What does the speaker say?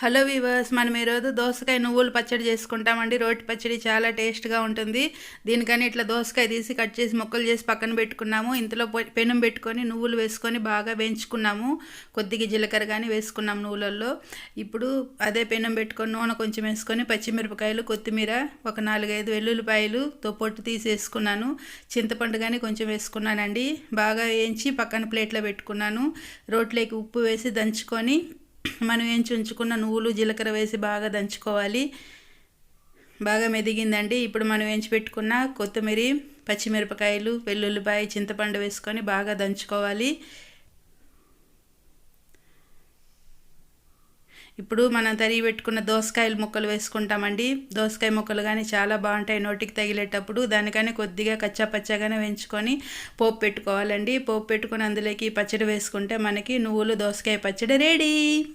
Hello weavers, మనం ఈరోజు దోసకాయ నువ్వులు పచ్చడి చేసుకుంటామండి. రోటి పచ్చడి చాలా టేస్ట్గా ఉంటుంది. దీనికని ఇట్లా దోసకాయ తీసి కట్ చేసి ముక్కలు చేసి పక్కన పెట్టుకున్నాము. ఇంతలో పెనం పెట్టుకొని నువ్వులు వేసుకొని బాగా వేయించుకున్నాము. కొద్దిగా జీలకర్ర కానీ వేసుకున్నాము నువ్వులలో. ఇప్పుడు అదే పెనం పెట్టుకొని నూనె కొంచెం వేసుకొని పచ్చిమిరపకాయలు, కొత్తిమీర, ఒక 4-5 వెల్లుల్లిపాయలుతో పొట్టు తీసి వేసుకున్నాను. చింతపండు కానీ కొంచెం వేసుకున్నానండి. బాగా వేయించి పక్కన ప్లేట్లో పెట్టుకున్నాను. రోట్లోకి ఉప్పు వేసి దంచుకొని మనం వేయించి ఉంచుకున్న నువ్వులు, జీలకర్ర వేసి బాగా దంచుకోవాలి. బాగా మెదిగిందండి. ఇప్పుడు మనం వేయించి పెట్టుకున్న కొత్తిమీర, పచ్చిమిరపకాయలు, వెల్లుల్లిపాయ, చింతపండు వేసుకొని బాగా దంచుకోవాలి. ఇప్పుడు మనం తరిగి పెట్టుకున్న దోసకాయల ముక్కలు వేసుకుంటామండి. దోసకాయ ముక్కలు కానీ చాలా బాగుంటాయి నోటికి తగిలేటప్పుడు. దానికని కొద్దిగా కచ్చా పచ్చగానే వేయించుకొని పోపు పెట్టుకోవాలండి. పోపు పెట్టుకొని అందులోకి పచ్చడి వేసుకుంటే మనకి నువ్వులు దోసకాయ పచ్చడి రెడీ.